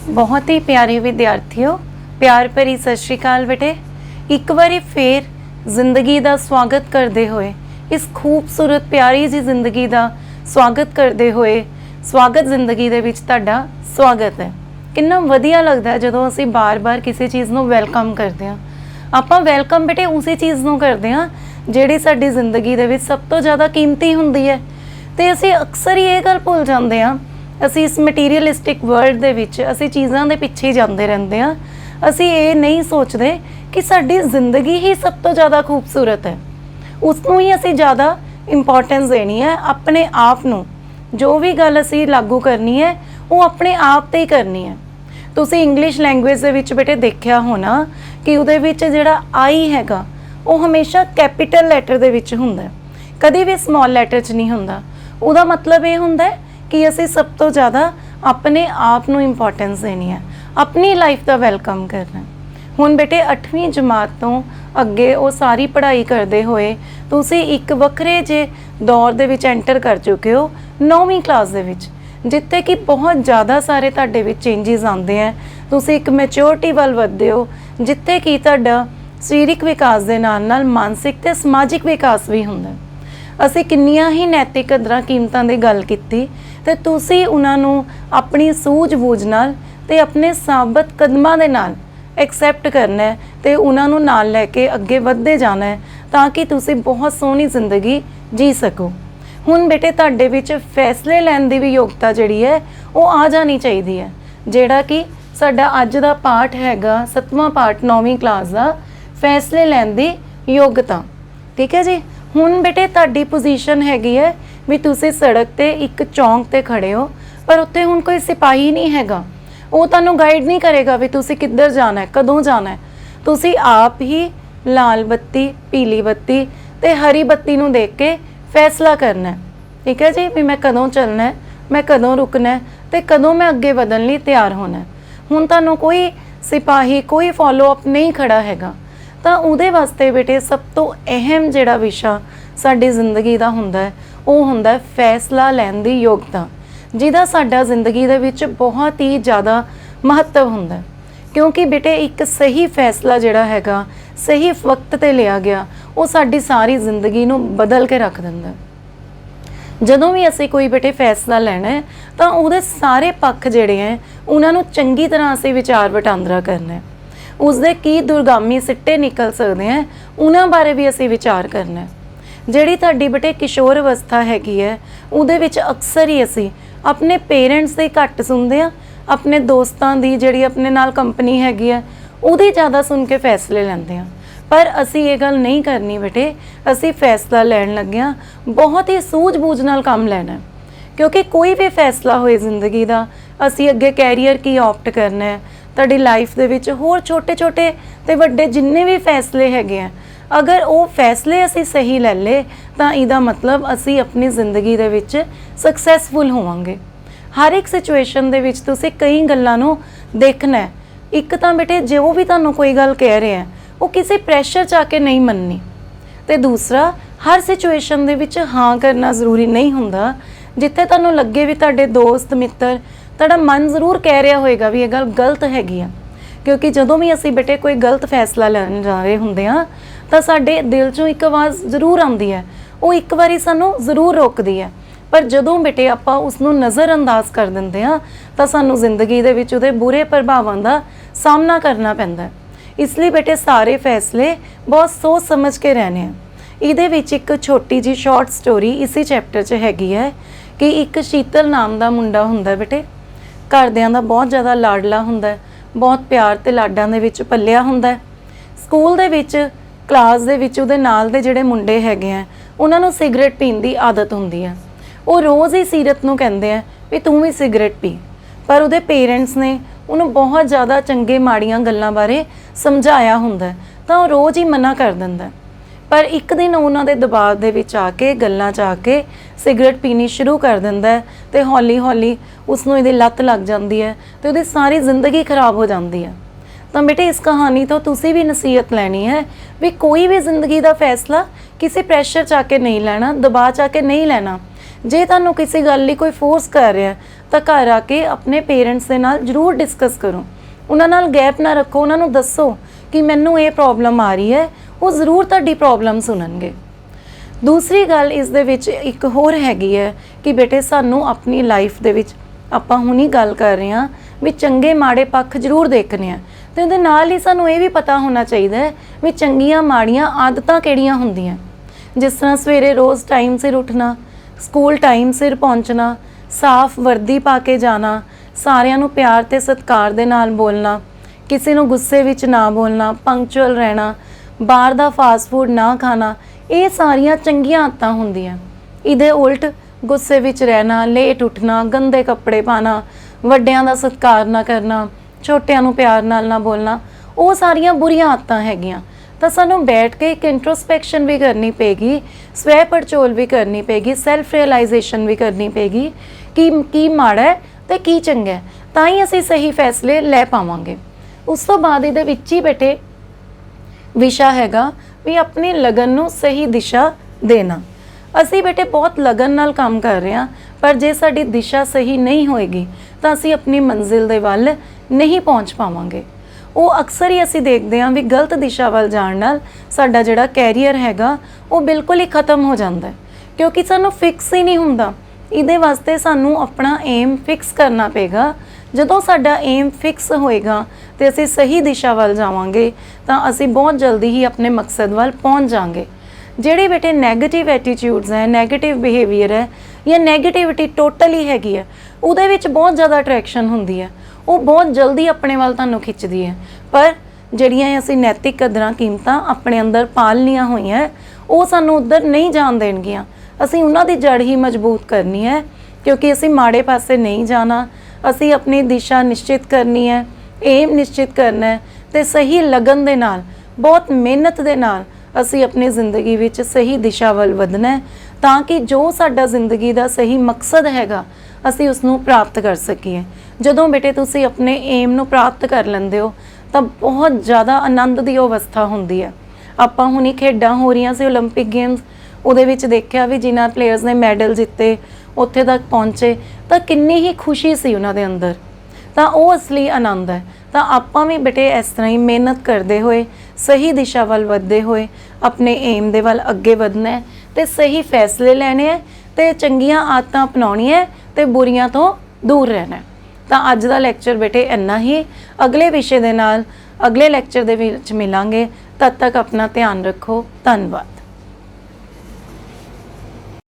बहुत ही प्यारे विद्यार्थियों, प्यार भरी सत श्री अकाल बेटे। एक बारी फिर जिंदगी का स्वागत करते हुए, इस खूबसूरत प्यारी जी जिंदगी का स्वागत करते हुए, स्वागत जिंदगी दे विच तुहाडा स्वागत है। कितना वधिया लगता है जदों असीं बार बार किसी चीज़ नूं वेलकम करते हैं। आपां वेलकम बेटे उसी चीज़ नूं करते हैं जिहड़ी साडी जिंदगी दे विच सब तो ज़्यादा कीमती हुंदी है। ते असीं अक्सर ही ये गल भुल जाते हैं, असी इस मटीरीअलिस्टिक वर्ल्ड दे विच असी चीज़ां दे पिछे जाते रहते हैं। असी ये नहीं सोचते कि साडी जिंदगी ही सब तो ज़्यादा खूबसूरत है, उसनूं ही असी ज़्यादा इंपॉर्टेंस देनी है। अपने आप नूं जो भी गल असी लागू करनी है वो अपने आप ते ही करनी है। तुसी इंग्लिश लैंग्वेज दे विच बेटे देखिया होना कि उहदे विच जिहड़ा आई हैगा वो हमेशा कैपिटल लैटर दे विच हुंदा है, कदी भी स्मॉल लैटर च नहीं हुंदा। उहदा मतलब ये हुंदा है कि असी सब तो ज़्यादा अपने आप नूं इंपॉर्टेंस देनी है, अपनी लाइफ का वेलकम करना है। हुण बेटे 8वीं जमात तो अगे वो सारी पढ़ाई करते हुए तुसी एक वक्रे जे दौर दे विच एंटर कर चुके हो, 9वीं क्लास दे विच, जिथे कि बहुत ज़्यादा सारे तुहाडे विच चेंजिज आते हैं। तुसी एक मैच्योरिटी वल वधदे हो, जिथे कि तुहाडा सरीरिक विकास दे नाल नाल मानसिक ते समाजिक विकास भी हुंदा है। असीं किन्नियां ही नैतिक कदरां कीमतां दी गल कीती ते तुसी उन्हां नूं अपनी सूझ-बूझ नाल ते अपने साबत कदमां दे नाल एक्सैप्ट करना है ते उन्हां नूं नाल लैके अगे वधदे जाना है ताकि तुसी बहुत सोहनी जिंदगी जी सको। हुण बेटे तुहाडे विच फैसले लैण दी भी योग्यता जिहड़ी है वो आ जानी चाहिदी है, जिहड़ा कि साडा अज दा पाठ हैगा 7वां पाठ 9वीं क्लास दा, फैसले लैण दी योग्यता। ठीक है जी। हुण बेटे तुहाडी पोजीशन हैगी है भी तुसी सड़क ते एक चौंक ते खड़े हो, पर उत्थे हुण कोई सिपाही नहीं हैगा, वो तुहानूं गाइड नहीं करेगा भी तुसी किधर जाना है, कदों जाना है। तुसी आप ही लाल बत्ती, पीली बत्ती ते हरी बत्ती नूं देख के फैसला करना है। ठीक है जी, भी मैं कदों चलना है, मैं कदों रुकना है ते कदों मैं अगे वधन लई तैयार होना है। हुण तुहानूं कोई सिपाही, कोई फॉलो अप नहीं खड़ा हैगा, तो उहदे वास्ते बेटे सब तो अहम जिहड़ा विशा साडी जिंदगी दा हुंदा है वो हुंदा है फैसला लैण दी योग्यता, जिहदा साडा जिंदगी दे विच बहुत ही ज़्यादा महत्व हुंदा है। क्योंकि बेटे एक सही फैसला जिहड़ा हैगा सही वक्त ते लिया गया वो साडी सारी जिंदगी नूं बदल के रख दिंदा है। जदों भी असीं कोई बेटे फैसला लैणा है तो उहदे सारे पक्ष जिहड़े हैं उन्हां नूं चंगी तरह असीं विचार वटांदरा करना है। उसदे की दुर्गामी सिੱਟੇ निकल सकते हैं उन्हां बारे भी असीं विचार करना है। जिहड़ी तुहाडी बेटे किशोर अवस्था हैगी है उहदे विच अक्सर ही असीं अपने पेरेंट्स दी घੱਟ सुनते हैं, अपने दोस्तां दी जिहड़ी अपने नाल कंपनी हैगी है उहदी ज़्यादा सुन के फैसले लैंदे हैं। पर असीं ये गल नहीं करनी बेटे, असीं फैसला लैण लगे हाँ बहुत ही सूझ-बूझ नाल काम लैणा है। क्योंकि कोई भी फैसला होए जिंदगी का, असीं अगे कैरीयर की ऑप्ट करना है, तुहाडी लाइफ दे विच होर छोटे छोटे ते वड्डे जिन्ने भी फैसले हैगे हैं, अगर वो फैसले असीं सही ले ले तो इहदा मतलब असीं अपनी जिंदगी दे विच सक्सैसफुल होवांगे। हर एक सिचुएशन दे विच तुसीं कई गल्लां नूं देखना है। एक तां बेटे जो भी तुहानूं कोई गल कह रहे हैं वो किसी प्रैशर च आके नहीं मननी, ते दूसरा हर सिचुएशन दे विच हाँ करना जरूरी नहीं हुंदा। जिथे तुहानूं लगे भी तुहाडे दोस्त मित्र तुहाडा मन जरूर कह रहा होएगा भी ये गल गलत हैगी आ, क्योंकि जदों भी असीं बेटे कोई गलत फैसला लैण जा रहे हुंदे आ तो साडे दिल चों एक आवाज़ जरूर आउंदी है, वो एक बारी सानूं जरूर रोकदी है। पर जदों बेटे आपां उसनूं नज़रअंदाज कर दिंदे आ तो सानूं जिंदगी दे विच उहदे बुरे प्रभावां दा सामना करना पैंदा है। इसलिए बेटे सारे फैसले बहुत सोच समझ के रहने हैं। इहदे विच एक छोटी जी शॉर्ट स्टोरी इसी चैप्टर च हैगी है कि एक शीतल नाम का मुंडा हुंदा बेटे, घरदियां दा बहुत ज़्यादा लाडला हुंदा है, बहुत प्यार ते लाडां दे विच पलिया हुंदा है। स्कूल दे विच क्लास दे विच उहदे नाल दे जिहड़े मुंडे हैगे हैं उन्हां नूं सिगरेट पीण दी आदत हुंदी है। वो रोज़ ही सीरत नूं कहंदे हैं भी तूं भी सिगरेट पी, पर उहदे पेरेंट्स ने उन्होंने बहुत ज़्यादा चंगे माड़ियां गल्लां बारे समझाया हुंदा है तो रोज़ ही मना कर दिंदा है। पर एक दिन उन्हां दे दबाव दे विच आके गल्लां च आके सिगरेट पीनी शुरू कर दिंदा है ते हौली हौली उसनूं इहदी लत लग जाती है तो उहदी सारी जिंदगी खराब हो जाती है। तो बेटे इस कहानी तो तुसी भी नसीहत लैनी है भी कोई भी जिंदगी का फैसला किसी प्रैशर च आके नहीं लैना, दबाव च आके नहीं लैना। जे तुहानूं किसी गल लई कोई फोर्स कर रहा है ਤਾਂ ਘਰ ਆ ਕੇ ਆਪਣੇ ਪੇਰੈਂਟਸ ਦੇ ਨਾਲ ਜ਼ਰੂਰ ਡਿਸਕਸ ਕਰੋ। ਉਹਨਾਂ ਨਾਲ ਗੈਪ ਨਾ ਰੱਖੋ, ਉਹਨਾਂ ਨੂੰ ਦੱਸੋ ਕਿ ਮੈਨੂੰ ਇਹ ਪ੍ਰੋਬਲਮ ਆ ਰਹੀ ਹੈ। ਉਹ ਜ਼ਰੂਰ ਤੁਹਾਡੀ ਪ੍ਰੋਬਲਮ ਸੁਣਨਗੇ। ਦੂਸਰੀ ਗੱਲ ਇਸ ਦੇ ਵਿੱਚ ਇੱਕ ਹੋਰ ਹੈਗੀ ਹੈ ਕਿ ਬੇਟੇ ਸਾਨੂੰ ਆਪਣੀ ਲਾਈਫ ਦੇ ਵਿੱਚ ਆਪਾਂ ਹੁਣੀ ਗੱਲ ਕਰ ਰਹੇ ਹਾਂ ਵੀ ਚੰਗੇ ਮਾੜੇ ਪੱਖ ਜ਼ਰੂਰ ਦੇਖਣੇ ਆ, ਤੇ ਉਹਦੇ ਨਾਲ ਹੀ ਸਾਨੂੰ ਇਹ ਵੀ ਪਤਾ ਹੋਣਾ ਚਾਹੀਦਾ ਹੈ ਵੀ ਚੰਗੀਆਂ ਮਾੜੀਆਂ ਆਦਤਾਂ ਕਿਹੜੀਆਂ ਹੁੰਦੀਆਂ। ਜਿਸ ਤਰ੍ਹਾਂ ਸਵੇਰੇ ਰੋਜ਼ ਟਾਈਮ ਸਿਰ ਉੱਠਣਾ, ਸਕੂਲ ਟਾਈਮ ਸਿਰ ਪਹੁੰਚਣਾ, ਸਾਫ਼ ਵਰਦੀ ਪਾ ਕੇ ਜਾਣਾ, ਸਾਰਿਆਂ ਨੂੰ ਪਿਆਰ ਤੇ ਸਤਿਕਾਰ ਦੇ ਨਾਲ ਬੋਲਣਾ, ਕਿਸੇ ਨੂੰ ਗੁੱਸੇ ਵਿੱਚ ਨਾ ਬੋਲਣਾ, ਪੰਕਚੁਅਲ ਰਹਿਣਾ, ਬਾਹਰ ਦਾ ਫਾਸਟ ਫੂਡ ਨਾ ਖਾਣਾ, ਇਹ ਸਾਰੀਆਂ ਚੰਗੀਆਂ ਆਦਤਾਂ ਹੁੰਦੀਆਂ। ਇਹਦੇ ਉਲਟ ਗੁੱਸੇ ਵਿੱਚ ਰਹਿਣਾ, ਲੇਟ ਉੱਠਣਾ, ਗੰਦੇ ਕੱਪੜੇ ਪਾਣਾ, ਵੱਡਿਆਂ ਦਾ ਸਤਿਕਾਰ ਨਾ ਕਰਨਾ, ਛੋਟਿਆਂ ਨੂੰ ਪਿਆਰ ਨਾਲ ਨਾ ਬੋਲਣਾ, ਉਹ ਸਾਰੀਆਂ ਬੁਰੀਆਂ ਆਦਤਾਂ ਹੈਗੀਆਂ। ਤਾਂ ਸਾਨੂੰ ਬੈਠ ਕੇ ਇੱਕ ਇੰਟਰੋਸਪੈਕਸ਼ਨ ਵੀ ਕਰਨੀ ਪਏਗੀ, ਸਵੈ ਪੜਚੋਲ ਵੀ ਕਰਨੀ ਪਏਗੀ, ਸੈਲਫ ਰਿਅਲਾਈਜੇਸ਼ਨ ਵੀ ਕਰਨੀ ਪਏਗੀ ਕਿ ਕੀ ਮਾੜਾ ਹੈ ਤੇ ਕੀ ਚੰਗਾ ਹੈ, ਤਾਂ ਹੀ ਅਸੀਂ ਸਹੀ ਫੈਸਲੇ ਲੈ ਪਾਵਾਂਗੇ। ਉਸ ਤੋਂ ਬਾਅਦ ਇਹਦੇ ਵਿੱਚ ਹੀ ਬੇਟੇ ਵਿਸ਼ਾ ਹੈਗਾ ਵੀ ਆਪਣੀ ਲਗਨ ਨੂੰ ਸਹੀ ਦਿਸ਼ਾ ਦੇਣਾ। ਅਸੀਂ ਬੇਟੇ ਬਹੁਤ ਲਗਨ ਨਾਲ ਕੰਮ ਕਰ ਰਹੇ ਹਾਂ, ਪਰ ਜੇ ਸਾਡੀ ਦਿਸ਼ਾ ਸਹੀ ਨਹੀਂ ਹੋਏਗੀ ਤਾਂ ਅਸੀਂ ਆਪਣੀ ਮੰਜ਼ਿਲ ਦੇ ਵੱਲ ਨਹੀਂ ਪਹੁੰਚ ਪਾਵਾਂਗੇ। ਉਹ ਅਕਸਰ ਹੀ ਅਸੀਂ ਦੇਖਦੇ ਹਾਂ ਵੀ ਗਲਤ ਦਿਸ਼ਾ ਵੱਲ ਜਾਣ ਨਾਲ ਸਾਡਾ ਜਿਹੜਾ ਕੈਰੀਅਰ ਹੈਗਾ ਉਹ ਬਿਲਕੁਲ ਹੀ ਖਤਮ ਹੋ ਜਾਂਦਾ ਹੈ, ਕਿਉਂਕਿ ਸਾਨੂੰ ਫਿਕਸ ਹੀ ਨਹੀਂ ਹੁੰਦਾ। ਇਹਦੇ ਵਾਸਤੇ ਸਾਨੂੰ ਆਪਣਾ ਏਮ ਫਿਕਸ ਕਰਨਾ ਪਏਗਾ। ਜਦੋਂ ਸਾਡਾ ਏਮ ਫਿਕਸ ਹੋਏਗਾ ਤੇ ਅਸੀਂ ਸਹੀ ਦਿਸ਼ਾ ਵੱਲ ਜਾਵਾਂਗੇ ਤਾਂ ਅਸੀਂ ਬਹੁਤ ਜਲਦੀ ਹੀ ਆਪਣੇ ਮਕਸਦ ਵੱਲ ਪਹੁੰਚ ਜਾਵਾਂਗੇ। ਜਿਹੜੇ ਬੇਟੇ ਨੈਗੇਟਿਵ ਐਟੀਟਿਊਡਸ ਹੈ, ਨੈਗੇਟਿਵ ਬਿਹੇਵੀਅਰ ਹੈ ਜਾਂ ਨੈਗੇਟਿਵਿਟੀ ਟੋਟਲੀ ਹੈਗੀ ਹੈ, ਉਹਦੇ ਵਿੱਚ ਬਹੁਤ ਜ਼ਿਆਦਾ ਅਟਰੈਕਸ਼ਨ ਹੁੰਦੀ ਹੈ, ਉਹ ਬਹੁਤ ਜਲਦੀ ਆਪਣੇ ਵੱਲ ਤੁਹਾਨੂੰ ਖਿੱਚਦੀ ਹੈ। ਪਰ ਜਿਹੜੀਆਂ ਅਸੀਂ ਨੈਤਿਕ ਕਦਰਾਂ ਕੀਮਤਾਂ ਆਪਣੇ ਅੰਦਰ ਪਾਲਣੀਆਂ ਹੋਈਆਂ ਉਹ ਸਾਨੂੰ ਉੱਧਰ ਨਹੀਂ ਜਾਣ ਦੇਣਗੀਆਂ। ਅਸੀਂ ਉਹਨਾਂ ਦੀ ਜੜ ਹੀ ਮਜ਼ਬੂਤ ਕਰਨੀ ਹੈ, ਕਿਉਂਕਿ ਅਸੀਂ ਮਾੜੇ ਪਾਸੇ ਨਹੀਂ ਜਾਣਾ। ਅਸੀਂ ਆਪਣੀ ਦਿਸ਼ਾ ਨਿਸ਼ਚਿਤ ਕਰਨੀ ਹੈ, ਏਮ ਨਿਸ਼ਚਿਤ ਕਰਨਾ ਹੈ ਤੇ ਸਹੀ ਲਗਨ ਦੇ ਨਾਲ, ਬਹੁਤ ਮਿਹਨਤ ਦੇ ਨਾਲ ਅਸੀਂ ਆਪਣੀ ਜ਼ਿੰਦਗੀ ਵਿੱਚ ਸਹੀ ਦਿਸ਼ਾ ਵੱਲ ਵਧਣਾ ਹੈ, ਤਾਂ ਕਿ ਜੋ ਸਾਡਾ ਜ਼ਿੰਦਗੀ ਦਾ ਸਹੀ ਮਕਸਦ ਹੈਗਾ ਅਸੀਂ ਉਸ ਨੂੰ ਪ੍ਰਾਪਤ ਕਰ ਸਕੀਏ। ਜਦੋਂ ਬੇਟੇ ਤੁਸੀਂ ਆਪਣੇ ਏਮ ਨੂੰ ਪ੍ਰਾਪਤ ਕਰ ਲੈਂਦੇ ਹੋ ਤਾਂ ਬਹੁਤ ਜ਼ਿਆਦਾ ਆਨੰਦ ਦੀ ਅਵਸਥਾ ਹੁੰਦੀ ਹੈ। ਆਪਾਂ ਹੁਣੀ ਖੇਡਾਂ ਹੋ ਰਹੀਆਂ ਸੀ ਓਲੰਪਿਕ ਗੇਮਸ, ਉਹਦੇ ਵਿੱਚ ਦੇਖਿਆ ਵੀ ਜਿਨ੍ਹਾਂ ਪਲੇਅਰਸ ਨੇ ਮੈਡਲ ਜਿੱਤੇ, ਉੱਥੇ ਤੱਕ ਪਹੁੰਚੇ, ਤਾਂ ਕਿੰਨੀ ਹੀ ਖੁਸ਼ੀ ਸੀ ਉਹਨਾਂ ਦੇ ਅੰਦਰ। ਤਾਂ ਉਹ ਅਸਲੀ ਆਨੰਦ ਹੈ। ਤਾਂ ਆਪਾਂ ਵੀ ਬੇਟੇ ਇਸ ਤਰ੍ਹਾਂ ਹੀ ਮਿਹਨਤ ਕਰਦੇ ਹੋਏ, ਸਹੀ ਦਿਸ਼ਾ ਵੱਲ ਵਧਦੇ ਹੋਏ ਆਪਣੇ ਏਮ ਦੇ ਵੱਲ ਅੱਗੇ ਵਧਣਾ ਹੈ ਤੇ ਸਹੀ ਫੈਸਲੇ ਲੈਣੇ ਹੈ ਤੇ ਚੰਗੀਆਂ ਆਦਤਾਂ ਅਪਣਾਉਣੀਆਂ ਤੇ ਬੁਰੀਆਂ ਤੋਂ ਦੂਰ ਰਹਿਣਾ ਹੈ। ਤਾਂ ਅੱਜ ਦਾ ਲੈਕਚਰ ਬੇਟੇ ਇੰਨਾ ਹੀ। ਅਗਲੇ ਵਿਸ਼ੇ ਦੇ ਨਾਲ ਅਗਲੇ ਲੈਕਚਰ ਦੇ ਵਿੱਚ ਮਿਲਾਂਗੇ। ਤਦ ਤੱਕ ਆਪਣਾ ਧਿਆਨ ਰੱਖੋ। ਧੰਨਵਾਦ।